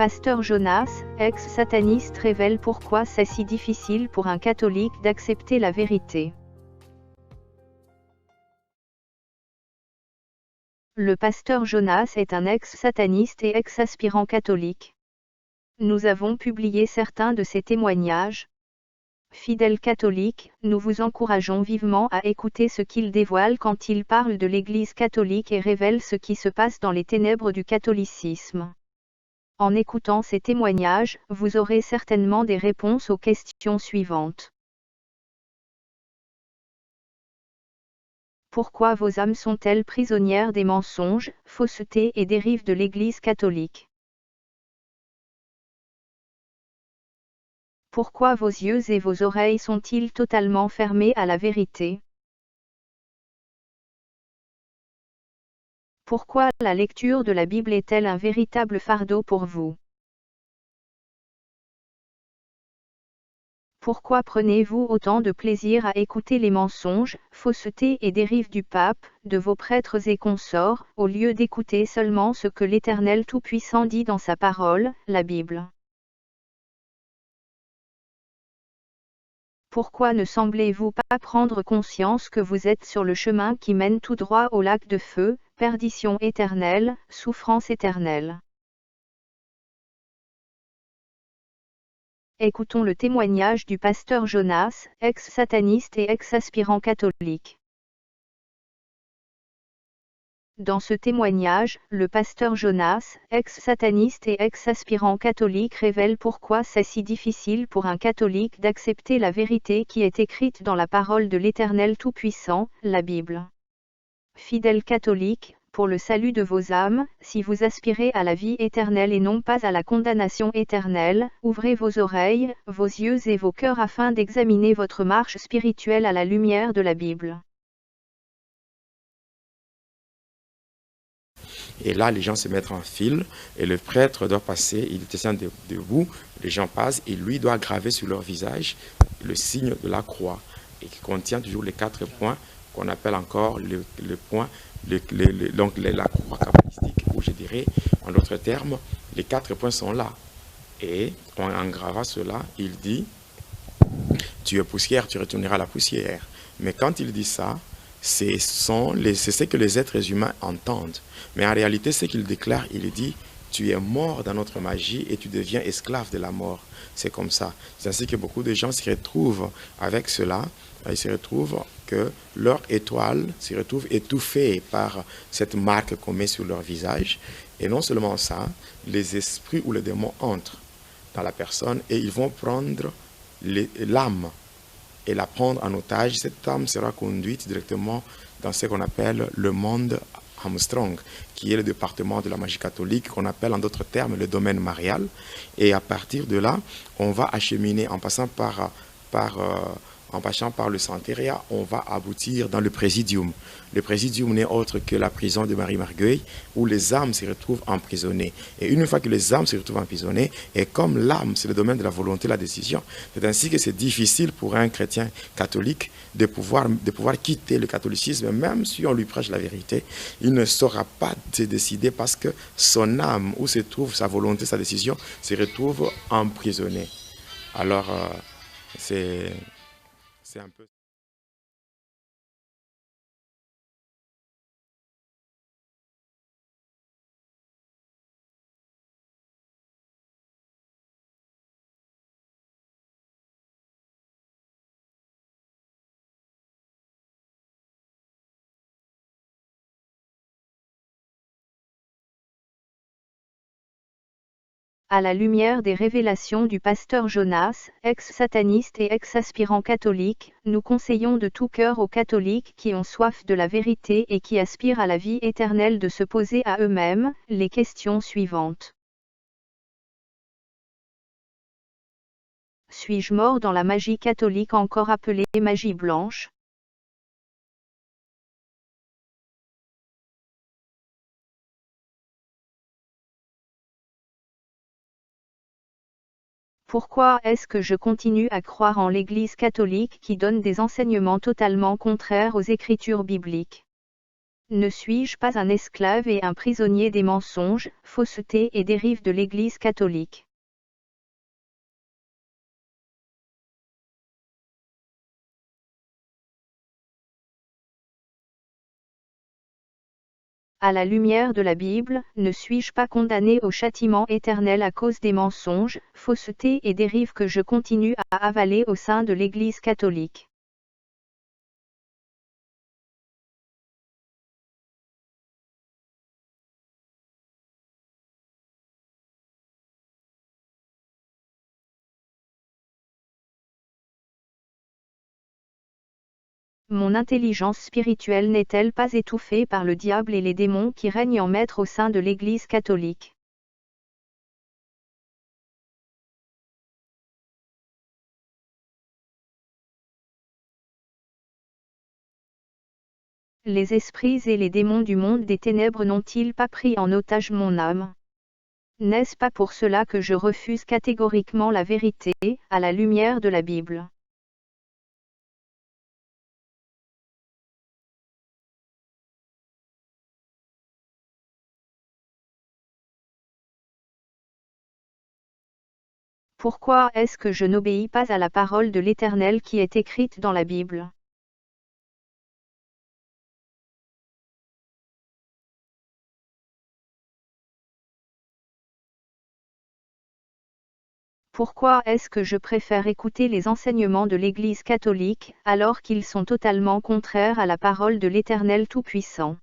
pasteur Jonas, ex-sataniste, révèle pourquoi c'est si difficile pour un catholique d'accepter la vérité. Le pasteur Jonas est un ex-sataniste et ex-aspirant catholique. Nous avons publié certains de ses témoignages. Fidèles catholiques, nous vous encourageons vivement à écouter ce qu'il dévoile quand il parle de l'Église catholique et révèle ce qui se passe dans les ténèbres du catholicisme. En écoutant ces témoignages, vous aurez certainement des réponses aux questions suivantes. Pourquoi vos âmes sont-elles prisonnières des mensonges, faussetés et dérives de l'Église catholique? Pourquoi vos yeux et vos oreilles sont-ils totalement fermés à la vérité? Pourquoi la lecture de la Bible est-elle un véritable fardeau pour vous? Pourquoi prenez-vous autant de plaisir à écouter les mensonges, faussetés et dérives du pape, de vos prêtres et consorts, au lieu d'écouter seulement ce que l'Éternel Tout-Puissant dit dans sa parole, la Bible? Pourquoi ne semblez-vous pas prendre conscience que vous êtes sur le chemin qui mène tout droit au lac de feu, perdition éternelle, souffrance éternelle? Écoutons le témoignage du pasteur Jonas, ex-sataniste et ex-aspirant catholique. Dans ce témoignage, le pasteur Jonas, ex-sataniste et ex-aspirant catholique, révèle pourquoi c'est si difficile pour un catholique d'accepter la vérité qui est écrite dans la parole de l'Éternel Tout-Puissant, la Bible. Fidèles catholiques, pour le salut de vos âmes, si vous aspirez à la vie éternelle et non pas à la condamnation éternelle, ouvrez vos oreilles, vos yeux et vos cœurs afin d'examiner votre marche spirituelle à la lumière de la Bible. Et là, les gens se mettent en file et le prêtre doit passer, il descend debout, les gens passent et lui doit graver sur leur visage le signe de la croix et qui contient toujours les 4 points qu'on appelle encore le point, donc la croix kabbalistique, ou je dirais, en d'autres termes, les 4 points sont là. Et en gravant cela, il dit, tu es poussière, tu retourneras à la poussière. Mais quand il dit ça, c'est ce que les êtres humains entendent. Mais en réalité, ce qu'il déclare, il dit, tu es mort dans notre magie et tu deviens esclave de la mort. C'est comme ça. C'est ainsi que beaucoup de gens se retrouvent avec cela. Ils se retrouvent que leur étoile se retrouve étouffée par cette marque qu'on met sur leur visage. Et non seulement ça, les esprits ou les démons entrent dans la personne et ils vont prendre l'âme et la prendre en otage. Cette âme sera conduite directement dans ce qu'on appelle le monde Armstrong, qui est le département de la magie catholique, qu'on appelle en d'autres termes le domaine marial. Et à partir de là, on va acheminer en passant par le Santeria, on va aboutir dans le Présidium. Le Présidium n'est autre que la prison de Marie Marguerite, où les âmes se retrouvent emprisonnées. Et une fois que les âmes se retrouvent emprisonnées, et comme l'âme, c'est le domaine de la volonté, la décision, c'est ainsi que c'est difficile pour un chrétien catholique de pouvoir quitter le catholicisme, même si on lui prêche la vérité. Il ne saura pas se décider parce que son âme, où se trouve sa volonté, sa décision, se retrouve emprisonnée. Alors, c'est un peu... À la lumière des révélations du pasteur Jonas, ex-sataniste et ex-aspirant catholique, nous conseillons de tout cœur aux catholiques qui ont soif de la vérité et qui aspirent à la vie éternelle de se poser à eux-mêmes les questions suivantes. Suis-je mort dans la magie catholique, encore appelée magie blanche? Pourquoi est-ce que je continue à croire en l'Église catholique qui donne des enseignements totalement contraires aux Écritures bibliques? Ne suis-je pas un esclave et un prisonnier des mensonges, faussetés et dérives de l'Église catholique? À la lumière de la Bible, ne suis-je pas condamné au châtiment éternel à cause des mensonges, faussetés et dérives que je continue à avaler au sein de l'Église catholique? Mon intelligence spirituelle n'est-elle pas étouffée par le diable et les démons qui règnent en maître au sein de l'Église catholique? Les esprits et les démons du monde des ténèbres n'ont-ils pas pris en otage mon âme? N'est-ce pas pour cela que je refuse catégoriquement la vérité, à la lumière de la Bible? Pourquoi est-ce que je n'obéis pas à la parole de l'Éternel qui est écrite dans la Bible? Pourquoi est-ce que je préfère écouter les enseignements de l'Église catholique, alors qu'ils sont totalement contraires à la parole de l'Éternel Tout-Puissant?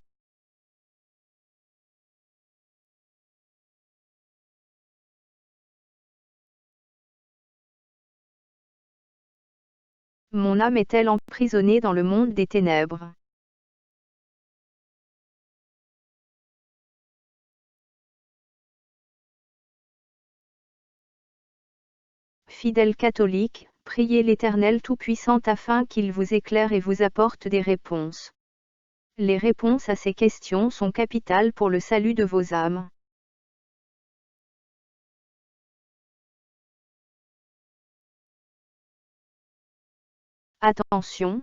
Mon âme est-elle emprisonnée dans le monde des ténèbres? Fidèles catholiques, priez l'Éternel Tout-Puissant afin qu'il vous éclaire et vous apporte des réponses. Les réponses à ces questions sont capitales pour le salut de vos âmes. Attention!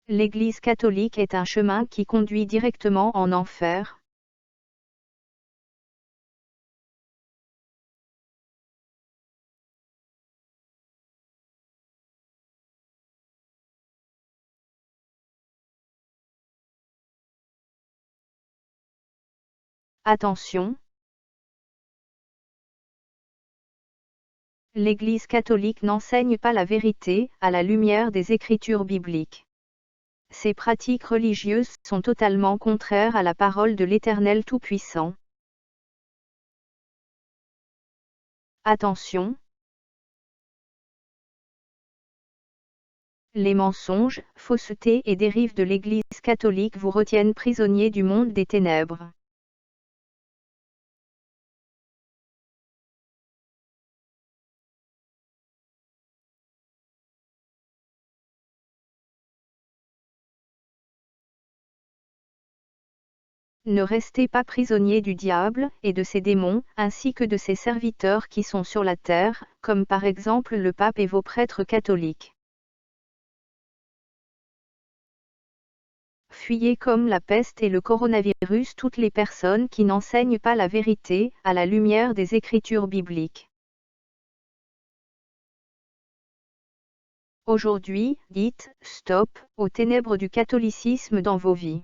L'Église catholique est un chemin qui conduit directement en enfer. Attention! L'Église catholique n'enseigne pas la vérité, à la lumière des Écritures bibliques. Ces pratiques religieuses sont totalement contraires à la parole de l'Éternel Tout-Puissant. Attention! Les mensonges, faussetés et dérives de l'Église catholique vous retiennent prisonniers du monde des ténèbres. Ne restez pas prisonniers du diable et de ses démons, ainsi que de ses serviteurs qui sont sur la terre, comme par exemple le pape et vos prêtres catholiques. Fuyez comme la peste et le coronavirus toutes les personnes qui n'enseignent pas la vérité, à la lumière des Écritures bibliques. Aujourd'hui, dites « stop » aux ténèbres du catholicisme dans vos vies.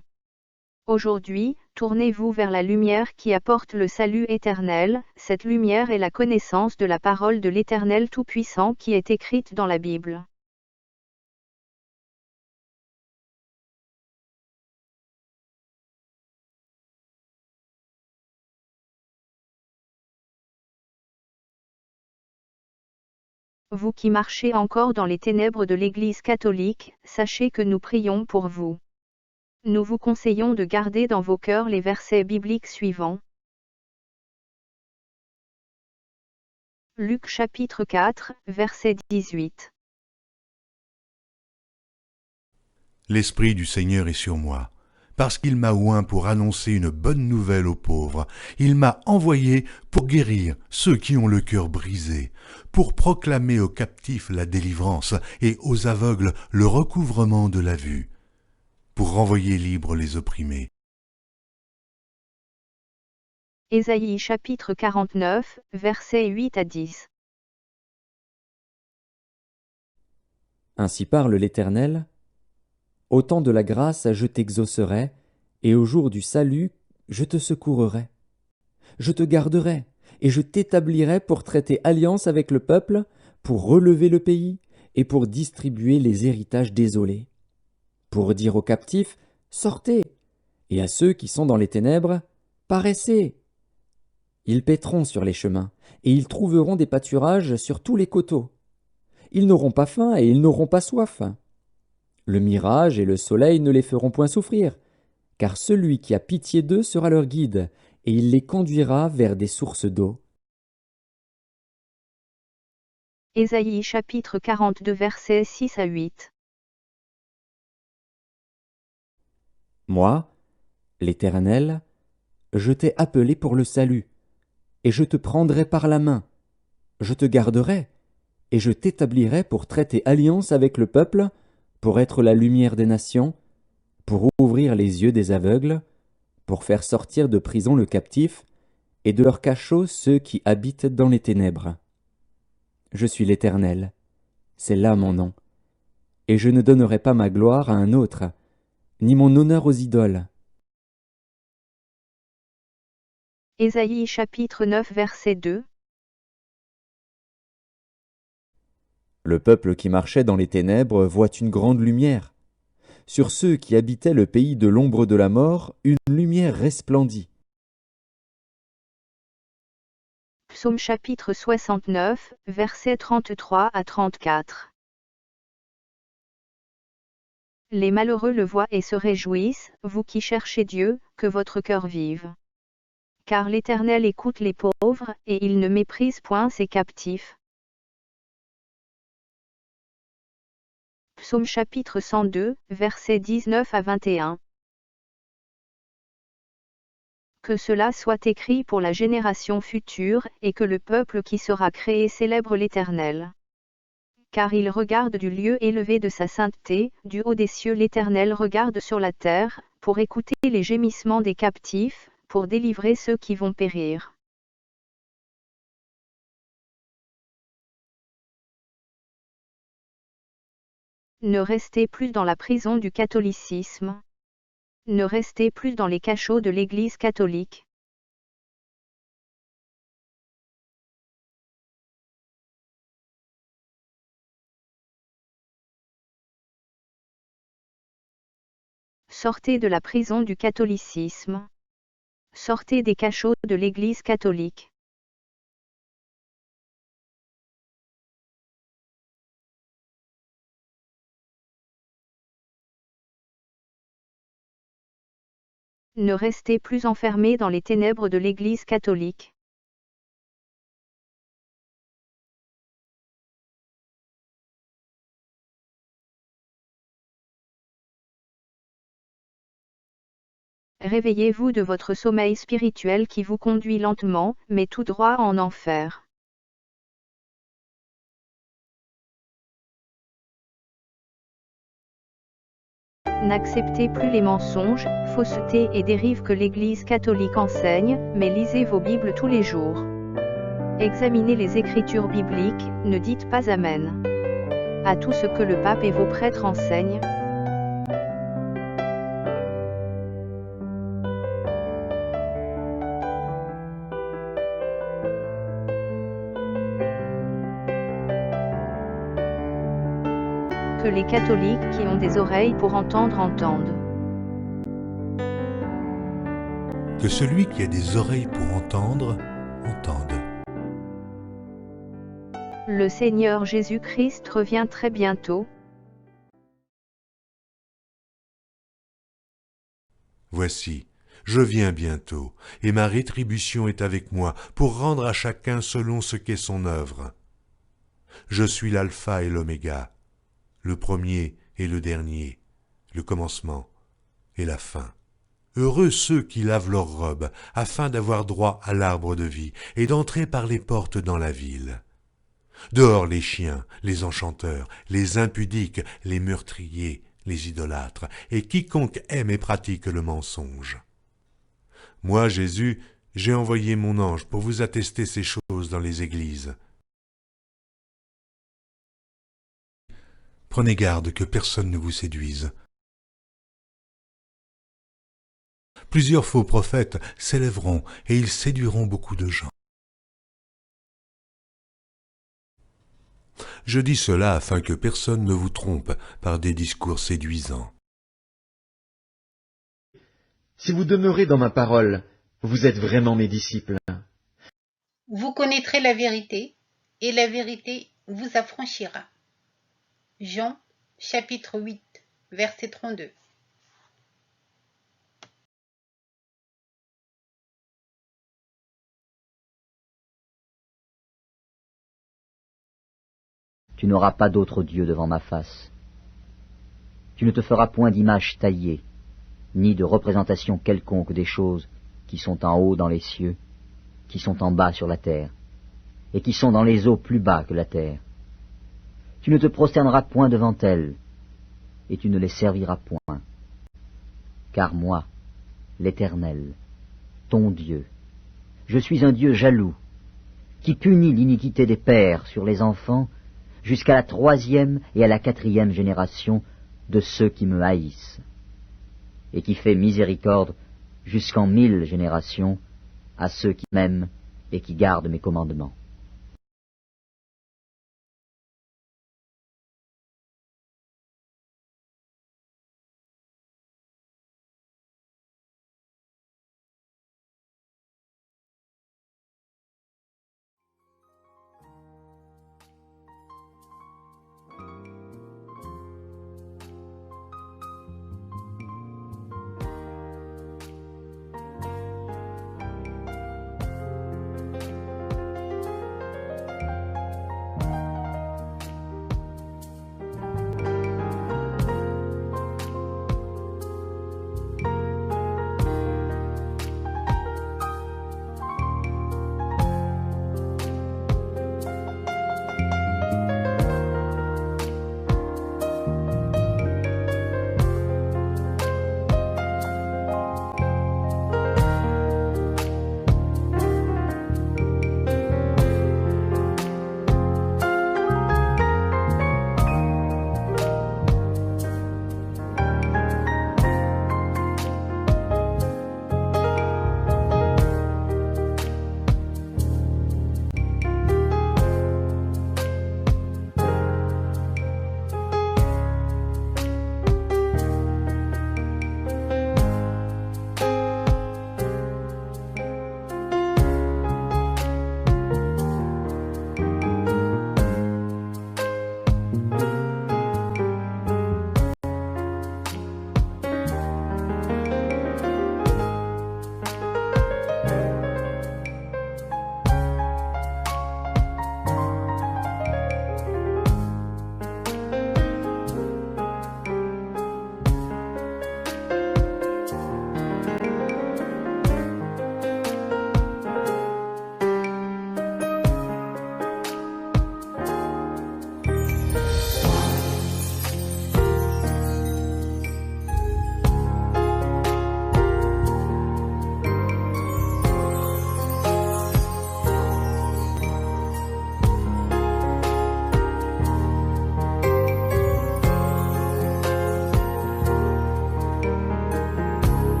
Aujourd'hui, tournez-vous vers la lumière qui apporte le salut éternel, cette lumière est la connaissance de la parole de l'Éternel Tout-Puissant qui est écrite dans la Bible. Vous qui marchez encore dans les ténèbres de l'Église catholique, sachez que nous prions pour vous. Nous vous conseillons de garder dans vos cœurs les versets bibliques suivants. Luc chapitre 4, verset 18. L'Esprit du Seigneur est sur moi, parce qu'il m'a oint pour annoncer une bonne nouvelle aux pauvres. Il m'a envoyé pour guérir ceux qui ont le cœur brisé, pour proclamer aux captifs la délivrance et aux aveugles le recouvrement de la vue, pour renvoyer libres les opprimés. Ésaïe chapitre 49, versets 8 à 10. Ainsi parle l'Éternel. Au temps de la grâce, je t'exaucerai, et au jour du salut, je te secourerai. Je te garderai, et je t'établirai pour traiter alliance avec le peuple, pour relever le pays, et pour distribuer les héritages désolés. Pour dire aux captifs, sortez, et à ceux qui sont dans les ténèbres, paraissez. Ils paîtront sur les chemins, et ils trouveront des pâturages sur tous les coteaux. Ils n'auront pas faim et ils n'auront pas soif. Le mirage et le soleil ne les feront point souffrir, car celui qui a pitié d'eux sera leur guide, et il les conduira vers des sources d'eau. Ésaïe chapitre 42 versets 6 à 8. Moi, l'Éternel, je t'ai appelé pour le salut, et je te prendrai par la main, je te garderai, et je t'établirai pour traiter alliance avec le peuple, pour être la lumière des nations, pour ouvrir les yeux des aveugles, pour faire sortir de prison le captif, et de leur cachot ceux qui habitent dans les ténèbres. Je suis l'Éternel, c'est là mon nom, et je ne donnerai pas ma gloire à un autre, ni mon honneur aux idoles. Ésaïe chapitre 9 verset 2. Le peuple qui marchait dans les ténèbres voit une grande lumière. Sur ceux qui habitaient le pays de l'ombre de la mort, une lumière resplendit. Psaume chapitre 69, versets 33 à 34. Les malheureux le voient et se réjouissent, vous qui cherchez Dieu, que votre cœur vive. Car l'Éternel écoute les pauvres, et il ne méprise point ses captifs. Psaume chapitre 102, versets 19 à 21. Que cela soit écrit pour la génération future, et que le peuple qui sera créé célèbre l'Éternel. Car il regarde du lieu élevé de sa sainteté, du haut des cieux l'Éternel regarde sur la terre, pour écouter les gémissements des captifs, pour délivrer ceux qui vont périr. Ne restez plus dans la prison du catholicisme. Ne restez plus dans les cachots de l'Église catholique. Sortez de la prison du catholicisme. Sortez des cachots de l'Église catholique. Ne restez plus enfermés dans les ténèbres de l'Église catholique. Réveillez-vous de votre sommeil spirituel qui vous conduit lentement, mais tout droit en enfer. N'acceptez plus les mensonges, faussetés et dérives que l'Église catholique enseigne, mais lisez vos Bibles tous les jours. Examinez les Écritures bibliques, ne dites pas Amen à tout ce que le pape et vos prêtres enseignent. Que les catholiques qui ont des oreilles pour entendre entendent. Que celui qui a des oreilles pour entendre, entende. Le Seigneur Jésus-Christ revient très bientôt. Voici, je viens bientôt, et ma rétribution est avec moi, pour rendre à chacun selon ce qu'est son œuvre. Je suis l'alpha et l'oméga, le premier et le dernier, le commencement et la fin. Heureux ceux qui lavent leurs robes, afin d'avoir droit à l'arbre de vie, et d'entrer par les portes dans la ville. Dehors les chiens, les enchanteurs, les impudiques, les meurtriers, les idolâtres, et quiconque aime et pratique le mensonge. Moi, Jésus, j'ai envoyé mon ange pour vous attester ces choses dans les églises. Prenez garde que personne ne vous séduise. Plusieurs faux prophètes s'élèveront et ils séduiront beaucoup de gens. Je dis cela afin que personne ne vous trompe par des discours séduisants. Si vous demeurez dans ma parole, vous êtes vraiment mes disciples. Vous connaîtrez la vérité, et la vérité vous affranchira. Jean, chapitre 8, verset 32. Tu n'auras pas d'autre Dieu devant ma face. Tu ne te feras point d'image taillée, ni de représentation quelconque des choses qui sont en haut dans les cieux, qui sont en bas sur la terre, et qui sont dans les eaux plus bas que la terre. Tu ne te prosterneras point devant elles, et tu ne les serviras point. Car moi, l'Éternel, ton Dieu, je suis un Dieu jaloux, qui punit l'iniquité des pères sur les enfants, jusqu'à la 3e et à la 4e génération de ceux qui me haïssent, et qui fait miséricorde jusqu'en 1000 générations à ceux qui m'aiment et qui gardent mes commandements.